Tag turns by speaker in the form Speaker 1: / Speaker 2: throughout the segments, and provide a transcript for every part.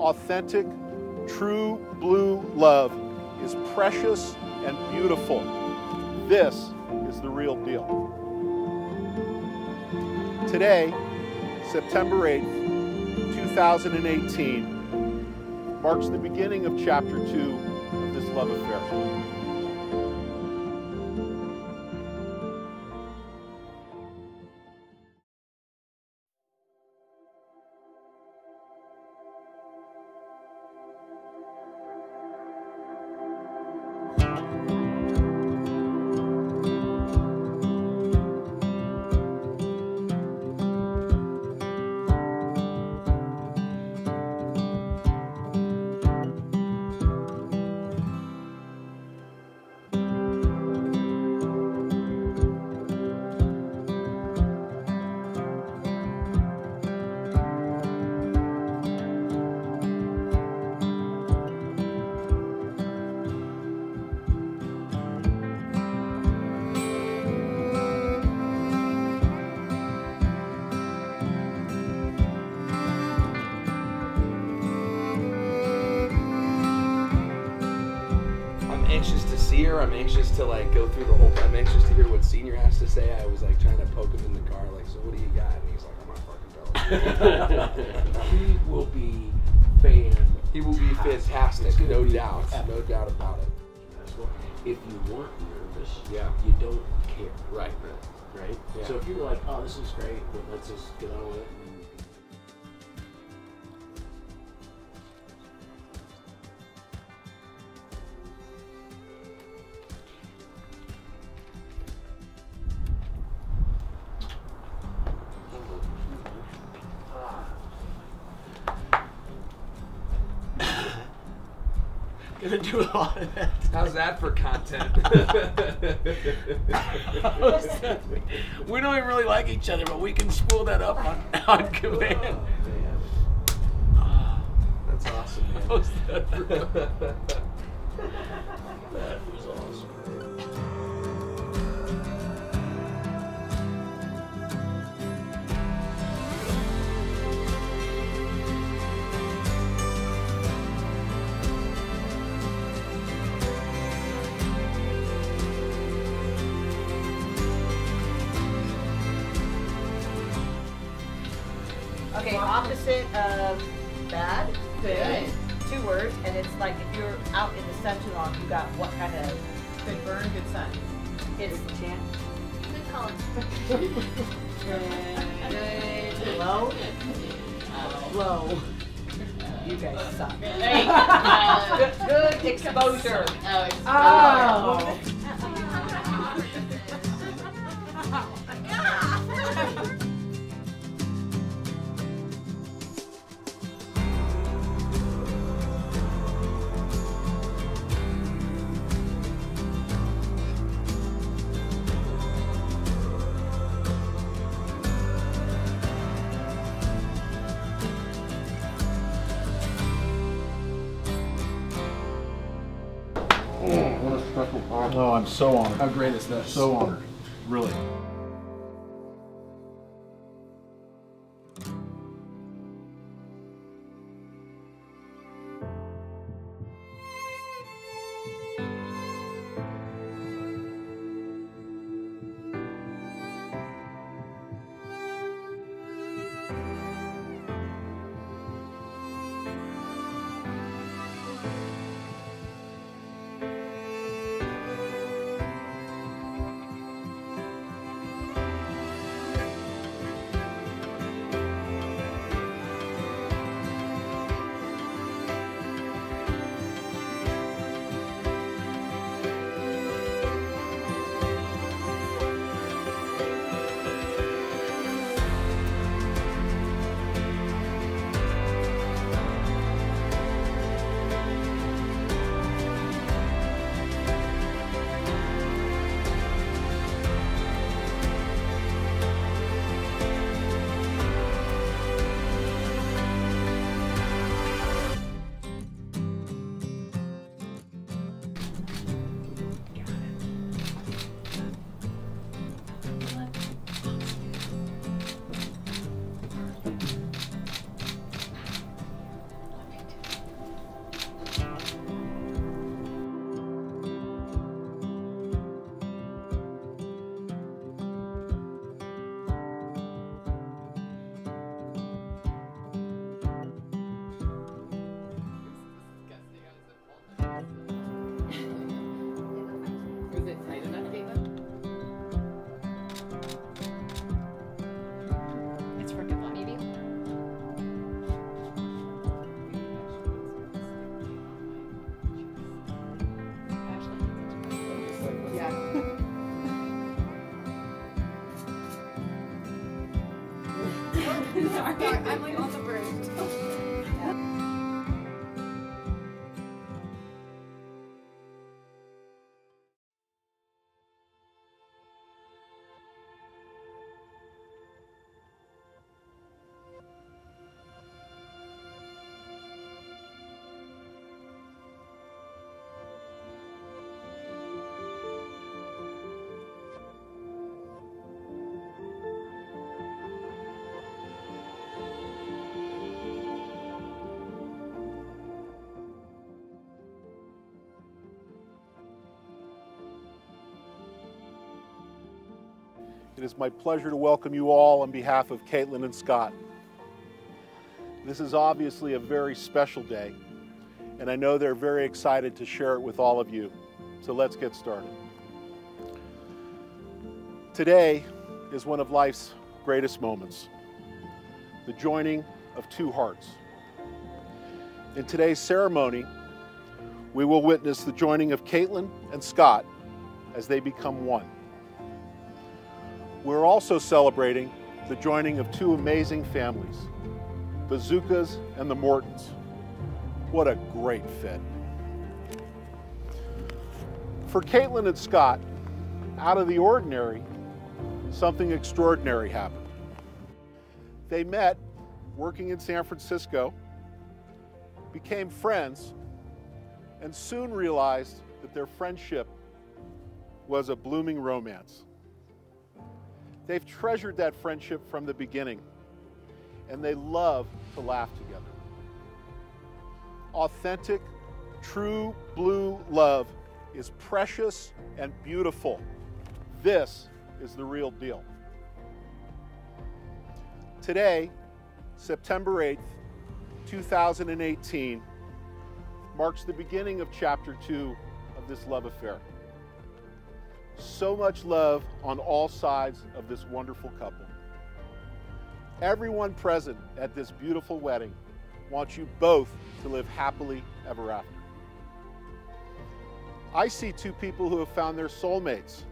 Speaker 1: authentic, true blue love is precious and beautiful. This is the real deal. Today, September 8th, 2018, marks the beginning of chapter 2 of this love affair.
Speaker 2: Anxious to see her. I'm anxious to like go through the whole. I'm anxious to hear what Senior has to say. I was like trying to poke him in the car, like, so what do you got? And he's like, I'm not fucking telling.
Speaker 3: He will be fantastic.
Speaker 2: He will be fantastic, no doubt, no doubt about it.
Speaker 3: If you weren't nervous,
Speaker 2: yeah,
Speaker 3: you don't care.
Speaker 2: Right. Yeah.
Speaker 3: So if you're like, oh, this is great, but let's just get on with it.
Speaker 4: Gonna do a lot of that.
Speaker 2: How's that for content?
Speaker 4: We don't even really like each other, but we can spool that up on command.
Speaker 2: That's awesome, man.
Speaker 4: How's that for that was awesome.
Speaker 5: Okay, opposite of bad,
Speaker 6: Good.
Speaker 5: 2 words, and it's like if you're out in the sun too long, you got what kind of
Speaker 6: Good burn, good sun.
Speaker 5: it's
Speaker 6: Chant.
Speaker 5: good color.
Speaker 6: Good.
Speaker 5: Low. Low. You guys suck.
Speaker 6: Hey,
Speaker 5: Good exposure.
Speaker 6: Oh, it's
Speaker 1: What a special honor. Oh, I'm so honored.
Speaker 2: How great is this?
Speaker 1: So honored. Really.
Speaker 6: Sorry, I'm like on the verge.
Speaker 1: It is my pleasure to welcome you all on behalf of Caitlyn and Scott. This is obviously a very special day, and I know they're very excited to share it with all of you. So let's get started. Today is one of life's greatest moments, the joining of two hearts. In today's ceremony, we will witness the joining of Caitlyn and Scott as they become one. We're also celebrating the joining of two amazing families, the Zukas and the Mortons. What a great fit. For Caitlyn and Scott, out of the ordinary, something extraordinary happened. They met working in San Francisco, became friends, and soon realized that their friendship was a blooming romance. They've treasured that friendship from the beginning, and they love to laugh together. Authentic, true blue love is precious and beautiful. This is the real deal. Today, September 8th, 2018, marks the beginning of Chapter 2 of this love affair. So much love on all sides of this wonderful couple. Everyone present at this beautiful wedding wants you both to live happily ever after. I see two people who have found their soulmates.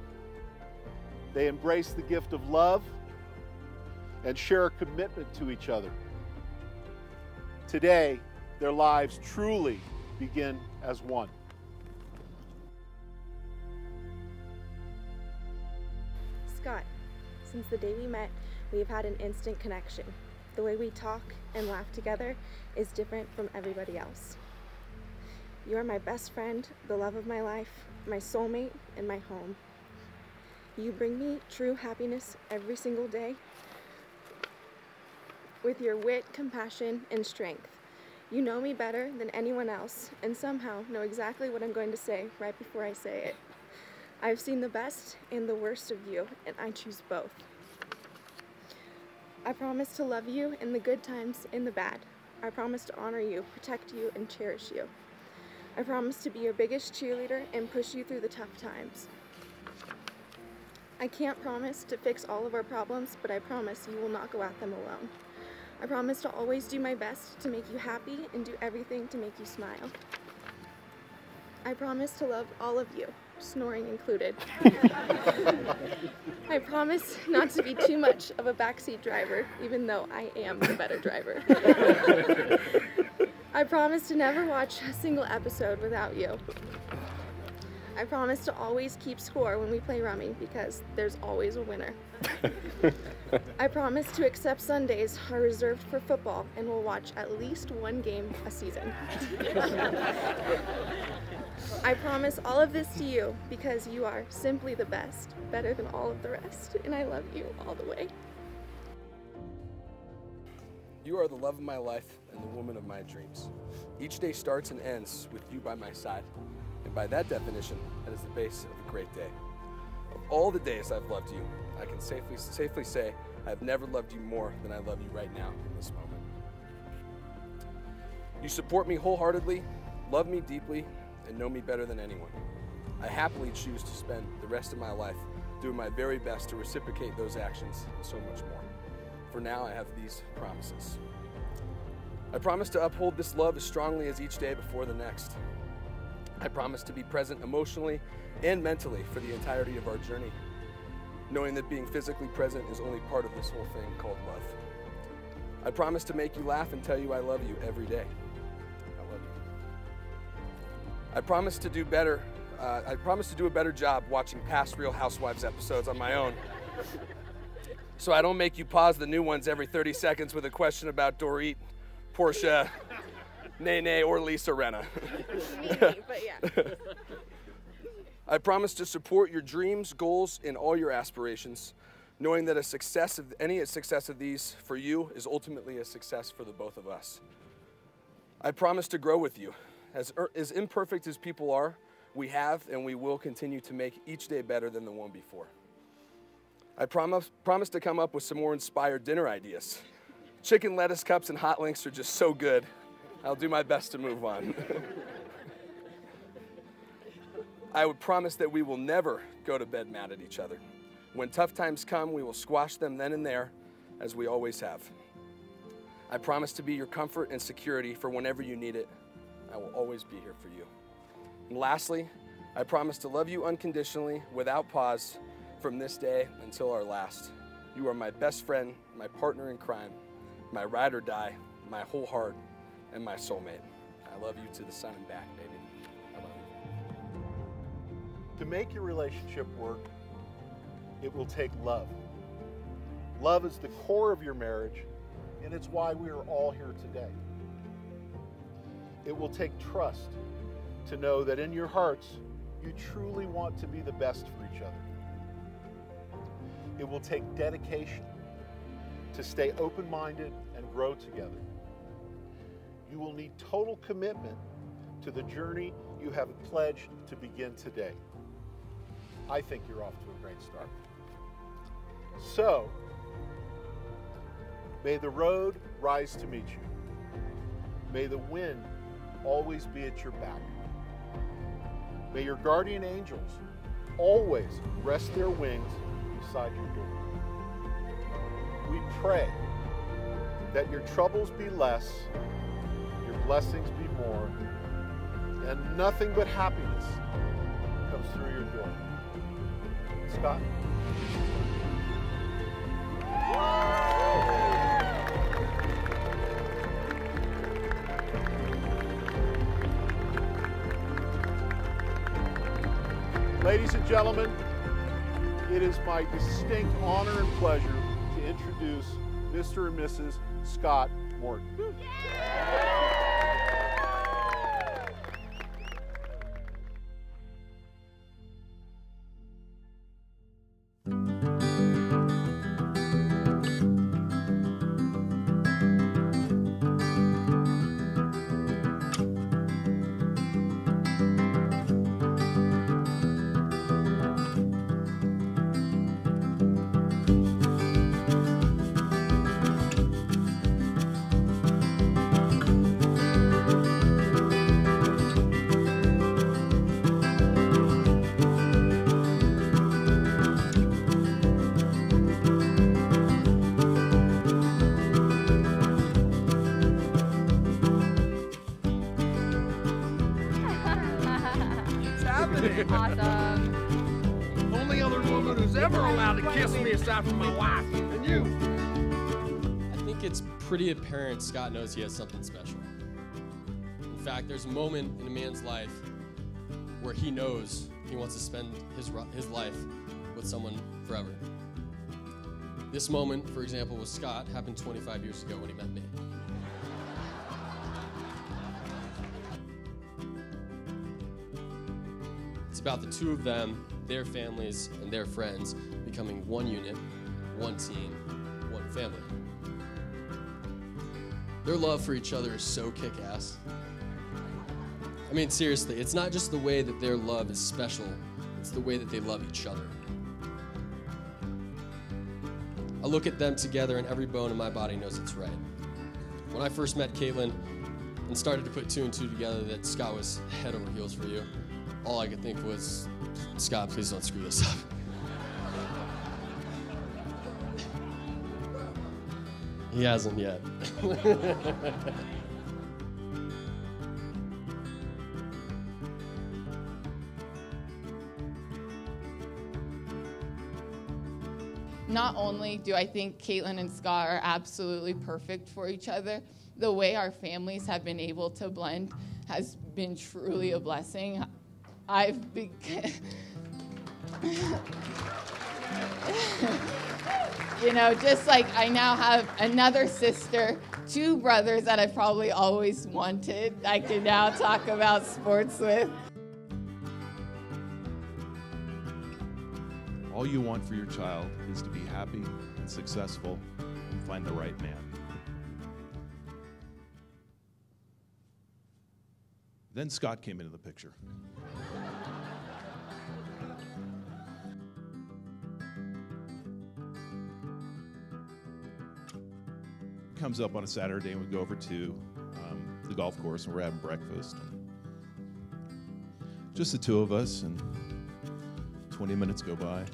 Speaker 1: They embrace the gift of love and share a commitment to each other. Today, their lives truly begin as one.
Speaker 7: Scott, since the day we met, we have had an instant connection. The way we talk and laugh together is different from everybody else. You are my best friend, the love of my life, my soulmate, and my home. You bring me true happiness every single day with your wit, compassion, and strength. You know me better than anyone else, and somehow know exactly what I'm going to say right before I say it. I've seen the best and the worst of you, and I choose both. I promise to love you in the good times and the bad. I promise to honor you, protect you, and cherish you. I promise to be your biggest cheerleader and push you through the tough times. I can't promise to fix all of our problems, but I promise you will not go at them alone. I promise to always do my best to make you happy and do everything to make you smile. I promise to love all of you, snoring included. I promise not to be too much of a backseat driver, even though I am the better driver. I promise to never watch a single episode without you. I promise to always keep score when we play rummy, because there's always a winner. I promise to accept Sundays are reserved for football and will watch at least one game a season. I promise all of this to you because you are simply the best, better than all of the rest, and I love you all the way.
Speaker 2: You are the love of my life and the woman of my dreams. Each day starts and ends with you by my side, and by that definition, that is the base of a great day. Of all the days I've loved you, I can safely say I have never loved you more than I love you right now in this moment. You support me wholeheartedly, love me deeply, and know me better than anyone. I happily choose to spend the rest of my life doing my very best to reciprocate those actions and so much more. For now, I have these promises. I promise to uphold this love as strongly as each day before the next. I promise to be present emotionally and mentally for the entirety of our journey, knowing that being physically present is only part of this whole thing called love. I promise to make you laugh and tell you I love you every day. I love you. I promise to do better. I promise to do a better job watching past Real Housewives episodes on my own, so I don't make you pause the new ones every 30 seconds with a question about Dorit, Portia, Nene, or Lisa Rinna.
Speaker 7: Me, but yeah.
Speaker 2: I promise to support your dreams, goals, and all your aspirations, knowing that any success of these for you is ultimately a success for the both of us. I promise to grow with you. As imperfect as people are, we have and we will continue to make each day better than the one before. I promise to come up with some more inspired dinner ideas. Chicken lettuce cups and hot links are just so good. I'll do my best to move on. I would promise that we will never go to bed mad at each other. When tough times come, we will squash them then and there, as we always have. I promise to be your comfort and security for whenever you need it. I will always be here for you. And lastly, I promise to love you unconditionally, without pause, from this day until our last. You are my best friend, my partner in crime, my ride or die, my whole heart, and my soulmate. I love you to the sun and back, baby. I love you.
Speaker 1: To make your relationship work, it will take love. Love is the core of your marriage, and it's why we are all here today. It will take trust to know that in your hearts, you truly want to be the best for each other. It will take dedication to stay open-minded and grow together. You will need total commitment to the journey you have pledged to begin today. I think you're off to a great start. So, may the road rise to meet you. May the wind always be at your back. May your guardian angels always rest their wings beside your door. We pray that your troubles be less, your blessings be more, and nothing but happiness comes through your door. Scott? Ladies and gentlemen, it is my distinct honor and pleasure to introduce Mr. and Mrs. Scott Morton.
Speaker 6: Awesome.
Speaker 8: Only other woman who's ever allowed to kiss me aside from my wife, and you.
Speaker 9: I think it's pretty apparent Scott knows he has something special. In fact, there's a moment in a man's life where he knows he wants to spend his life with someone forever. This moment, for example, with Scott happened 25 years ago when he met me. It's about the two of them, their families, and their friends becoming one unit, one team, one family. Their love for each other is so kick-ass. I mean, seriously, it's not just the way that their love is special, it's the way that they love each other. I look at them together and every bone in my body knows it's right. When I first met Caitlyn and started to put two and two together that Scott was head over heels for you, all I could think was, Scott, please don't screw this up. He hasn't yet.
Speaker 10: Not only do I think Caitlyn and Scott are absolutely perfect for each other, the way our families have been able to blend has been truly a blessing. You know, just like I now have another sister, 2 brothers that I probably always wanted, I can now talk about sports with.
Speaker 11: All you want for your child is to be happy and successful and find the right man. Then Scott came into the picture. Comes up on a Saturday and we go over to the golf course and we're having breakfast. Just the 2 of us, and 20 minutes go by.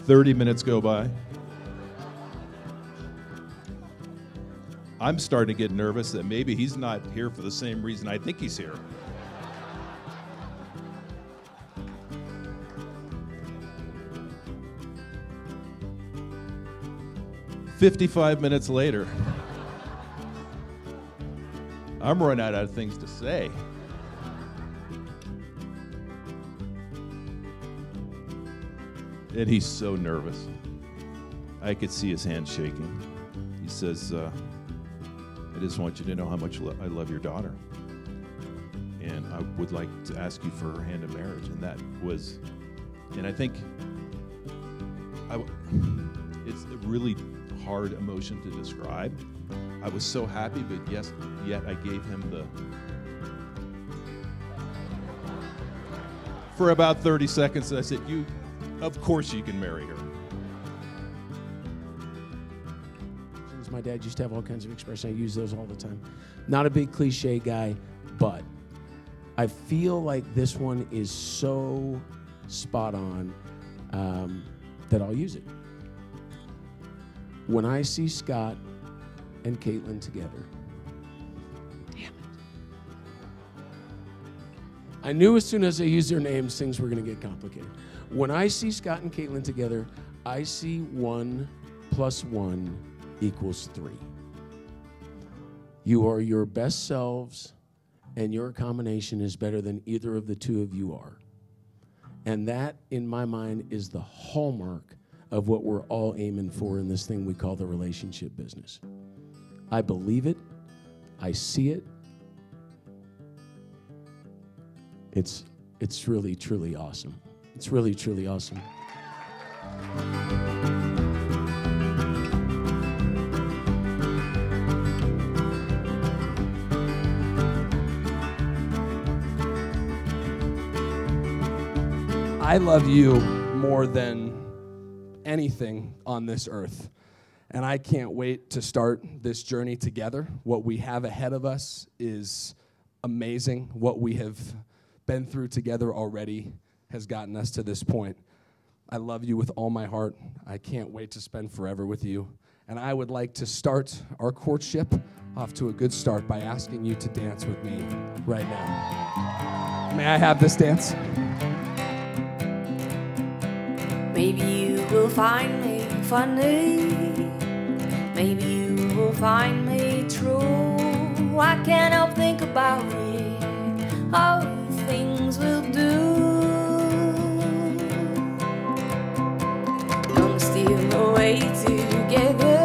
Speaker 11: "30 minutes go by. I'm starting to get nervous that maybe he's not here for the same reason I think he's here. "55 minutes later, I'm running out of things to say. And he's so nervous. I could see his hand shaking. He says, "I just want you to know how much I love your daughter. And I would like to ask you for her hand in marriage." And that was, and I think it's a really hard emotion to describe. I was so happy, but yet I gave him for about 30 seconds, I said, of course you can marry her.
Speaker 3: My dad used to have all kinds of expressions. I use those all the time. Not a big cliche guy, but I feel like this one is so spot on that I'll use it. When I see Scott and Caitlyn together, damn it. I knew as soon as I used their names, things were going to get complicated. When I see Scott and Caitlyn together, I see 1 + 1 = 3. You are your best selves, and your combination is better than either of the 2 of you are. And that, in my mind, is the hallmark of what we're all aiming for in this thing we call the relationship business. I believe it. I see it. It's really, truly awesome. It's really, truly awesome.
Speaker 2: I love you more than anything on this earth. And I can't wait to start this journey together. What we have ahead of us is amazing. What we have been through together already has gotten us to this point. I love you with all my heart. I can't wait to spend forever with you. And I would like to start our courtship off to a good start by asking you to dance with me right now. May I have this dance?
Speaker 12: Maybe you will find me funny. Maybe you will find me true. I can't help think about it. How things will do. Don't steal away together.